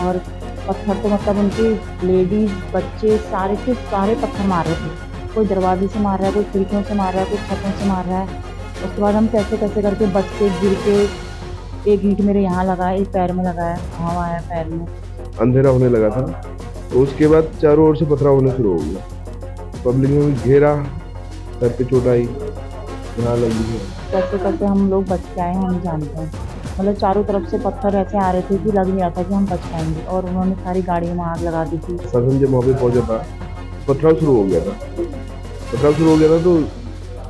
और पत्थर तो मतलब उनके लेडीज बच्चे सारे के सारे पत्थर मार रहे थे। कोई दरवाजे से मार रहा है, कोई खिड़कियों से मार रहा है, कोई छतों से मार रहा है। उसके बाद हम कैसे कैसे करके बच के गिर के, एक ईंट मेरे यहाँ लगा, एक पैर में लगा है, घाव आया पैर में। अंधेरा होने लगा था, तो उसके बाद चारों ओर से पथराव होने शुरू हो गया। पब्लिक ने भी घेरा, सर पे चोट आई, यहाँ लगी है। कैसे कैसे हम लोग बच के आए हैं हम जानते हैं। मतलब चारों तरफ से पत्थर ऐसे आ रहे थे कि लग नहीं रहा था कि हम बच पाएंगे, और उन्होंने सारी गाड़ियों में आग लगा दी थी। शासन जब वहाँ पे पहुंचा था, पथराव शुरू हो गया था। पथराव शुरू हो गया था तो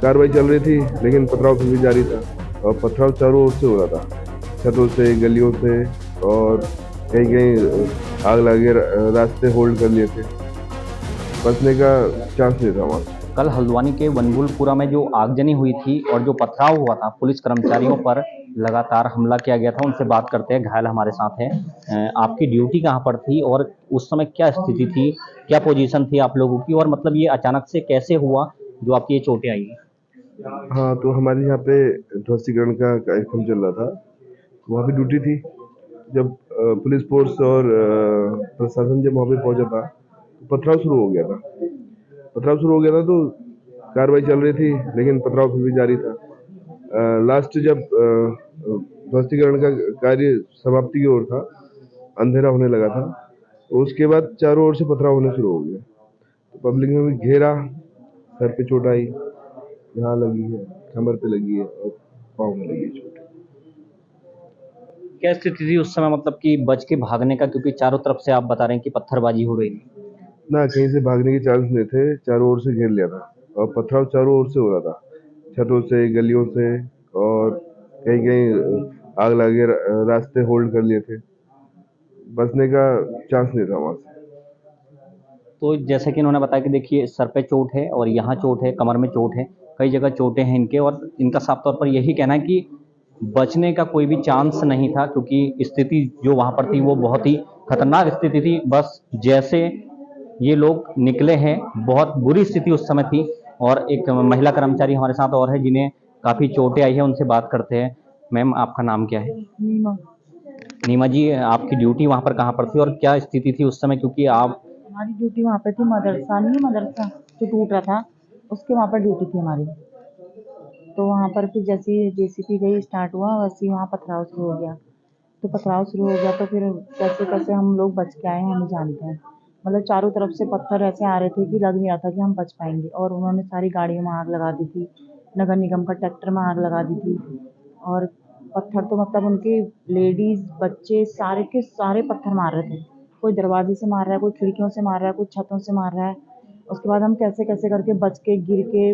कार्रवाई चल रही थी, लेकिन पथराव फिर भी जारी था। और पथराव चारों ओर से हो रहा था, छतों से, गलियों से, और कहीं कहीं आग लगे, रास्ते होल्ड कर लिए थे, बचने का चांस नहीं था वहाँ। कल हल्द्वानी के वनगुलपुरा में जो आगजनी हुई थी और जो पथराव हुआ था, पुलिस कर्मचारियों पर लगातार हमला किया गया था, उनसे बात करते हैं। घायल हमारे साथ है। आपकी ड्यूटी कहाँ पर थी और उस समय क्या स्थिति थी, क्या पोजीशन थी आप लोगों की, और मतलब ये अचानक से कैसे हुआ जो आपकी ये चोटें आई? हाँ, तो हमारे यहाँ पे ध्वस्तीकरण का कार्यक्रम चल रहा था, वहाँ पे ड्यूटी थी। जब पुलिस फोर्स और प्रशासन जब वहाँ पे पहुंचा था, तो पथराव शुरू हो गया था। पथराव शुरू हो गया था तो कार्रवाई चल रही थी, लेकिन पथराव फिर भी जारी था। लास्ट जब ध्वस्तीकरण का कार्य समाप्ति की ओर था, अंधेरा होने लगा था, तो उसके बाद चारों ओर से पथराव होने शुरू हो गया। तो पब्लिक ने भी घेरा, सर पे चोट आई, यहाँ लगी है, कमर पे लगी है और पाँव में लगी है चोट। क्या स्थिति थी उस समय, मतलब कि बच के भागने का, क्योंकि चारों तरफ से आप बता रहे हैं कि पत्थरबाजी हो रही थी। ना कहीं से भागने के चांस नहीं थे, चारों ओर से घेर लिया था और पथराव चारों ओर से हो रहा था, छतों से, गलियों से, और कहीं कहीं आग लगे, रास्ते होल्ड कर लिए थे, बचने का चांस नहीं था वहाँ से। तो जैसे कि इन्होंने बताया कि देखिए सर पे चोट है और यहाँ चोट है, कमर में चोट है, कई जगह चोटें हैं इनके, और इनका साफ तौर पर यही कहना है कि बचने का कोई भी चांस नहीं था, क्योंकि स्थिति जो वहाँ पर थी वो बहुत ही खतरनाक स्थिति थी। बस जैसे ये लोग निकले हैं, बहुत बुरी स्थिति उस समय थी। और एक महिला कर्मचारी हमारे साथ और है जिन्हें काफ़ी चोटें आई है, उनसे बात करते हैं। मैम, आपका नाम क्या है? नीमा। नीमा जी, आपकी ड्यूटी वहाँ पर कहाँ पर थी और क्या स्थिति थी उस समय, क्योंकि आप हमारी ड्यूटी वहाँ पे थी, मदरसा नहीं, मदरसा जो टूट रहा था उसके वहाँ पर ड्यूटी थी हमारी। तो वहाँ पर फिर जैसे ही जेसीबी गई, स्टार्ट हुआ, वैसे ही वहाँ पथराव शुरू हो गया। तो पथराव शुरू हो गया तो फिर कैसे कैसे हम लोग बच के आए हैं हम जानते हैं। मतलब चारों तरफ से पत्थर ऐसे आ रहे थे कि लग नहीं रहा था कि हम बच पाएंगे, और उन्होंने सारी गाड़ियों में आग लगा दी थी। नगर निगम का ट्रैक्टर में आग लगा दी थी। और पत्थर तो मतलब उनके लेडीज बच्चे सारे के सारे पत्थर मार रहे थे। कोई दरवाजे से मार रहा है, कोई खिड़कियों से मार रहा है, कोई छतों से मार रहा है। उसके बाद हम कैसे कैसे करके बच के गिर के,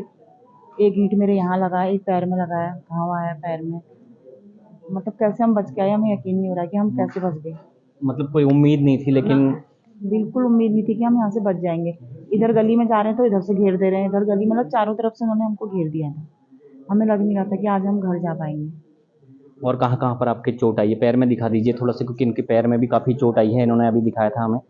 एक ईंट मेरे यहाँ लगा, एक पैर में लगा है, घाव आया पैर में। मतलब कैसे हम बच के आए, हमें यकीन नहीं हो रहा कि हम कैसे बच गए। मतलब कोई उम्मीद नहीं थी, लेकिन बिल्कुल उम्मीद नहीं थी कि हम यहाँ से बच जाएंगे। इधर गली में जा रहे हैं तो इधर से घेर दे रहे हैं, इधर गली मतलब चारों तरफ से उन्होंने हमको घेर दिया था। हमें लग नहीं रहा था कि आज हम घर जा पाएंगे। और कहाँ कहाँ पर आपके चोट आई है? पैर में दिखा दीजिए थोड़ा सा, क्योंकि इनके पैर में भी काफ़ी चोट आई है, इन्होंने अभी दिखाया था हमें।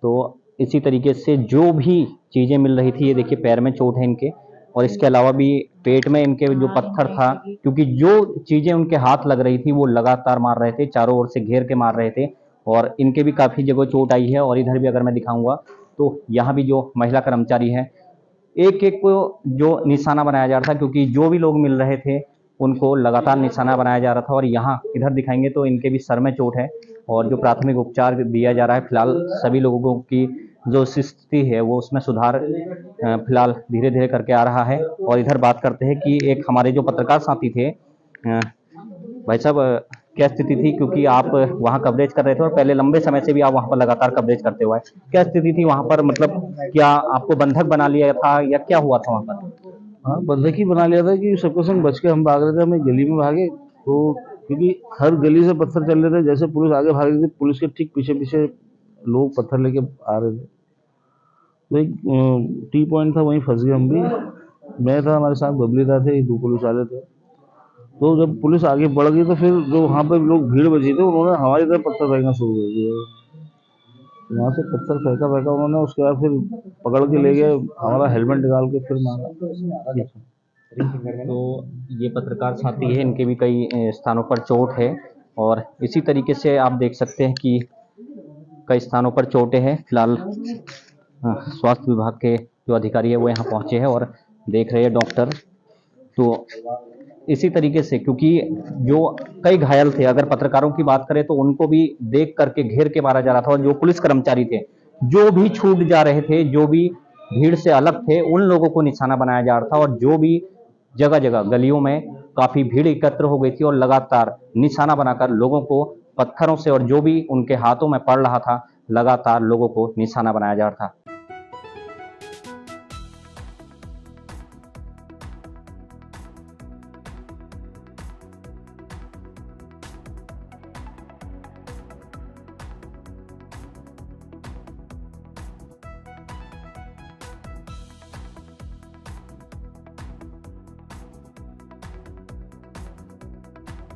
तो इसी तरीके से जो भी चीज़ें मिल रही थी, ये देखिए पैर में चोट है इनके, और इसके अलावा भी पेट में इनके जो पत्थर था, क्योंकि जो चीज़ें उनके हाथ लग रही थी वो लगातार मार रहे थे, चारों ओर से घेर के मार रहे थे, और इनके भी काफ़ी जगह चोट आई है। और इधर भी अगर मैं दिखाऊंगा तो यहाँ भी जो महिला कर्मचारी है, एक एक को जो निशाना बनाया जा रहा था, क्योंकि जो भी लोग मिल रहे थे उनको लगातार निशाना बनाया जा रहा था। और यहाँ इधर दिखाएंगे तो इनके भी सर में चोट है, और जो प्राथमिक उपचार दिया जा रहा है फिलहाल सभी लोगों की जो स्थिति है वो उसमें सुधार फिलहाल धीरे धीरे करके आ रहा है। और इधर बात करते हैं कि एक हमारे जो पत्रकार साथी थे, भाई साहब, क्या स्थिति थी, क्योंकि आप वहाँ कवरेज कर रहे थे और पहले लंबे समय से भी आप वहाँ पर लगातार कवरेज करते हुए, क्या स्थिति थी वहाँ पर, मतलब क्या आपको बंधक बना लिया था या क्या हुआ था वहाँ पर? हाँ, बंधक ही बना लिया था कि सबके संग बच के हम भाग रहे थे, हमें गली में भागे तो, क्योंकि हर गली से पत्थर चल रहे थे, जैसे पुलिस आगे भाग रही थी, पुलिस के ठीक पीछे पीछे लोग पत्थर लेके आ रहे थे। तो एक टी पॉइंट था, वहीं फंस गए हम भी। मैं था, हमारे साथ बबलीदा थे, दो पुलिस वाले थे। तो जब पुलिस आगे बढ़ गई तो फिर जो वहाँ पर लोग भीड़ बची थे, उन्होंने हमारी तरफ पत्थर फेंकना शुरू कर दिया। वहाँ से पत्थर फेंका फेंका उन्होंने, उसके बाद फिर पकड़ के ले गए, हमारा हेलमेट निकाल के फिर मारा। तो ये पत्रकार साथी है, इनके भी कई स्थानों पर चोट है। और इसी तरीके से आप देख सकते हैं कि कई स्थानों पर चोटें हैं। फिलहाल स्वास्थ्य विभाग के जो अधिकारी है वो यहाँ पहुंचे हैं और देख रहे हैं डॉक्टर। तो इसी तरीके से, क्योंकि जो कई घायल थे, अगर पत्रकारों की बात करें तो उनको भी देख करके घेर के मारा जा रहा था, और जो पुलिस कर्मचारी थे जो भी छूट जा रहे थे, जो भी भीड़ से अलग थे, उन लोगों को निशाना बनाया जा रहा था। और जो भी जगह जगह गलियों में काफी भीड़ एकत्र हो गई थी और लगातार निशाना बनाकर लोगों को पत्थरों से, और जो भी उनके हाथों में पड़ रहा था, लगातार लोगों को निशाना बनाया जा रहा था।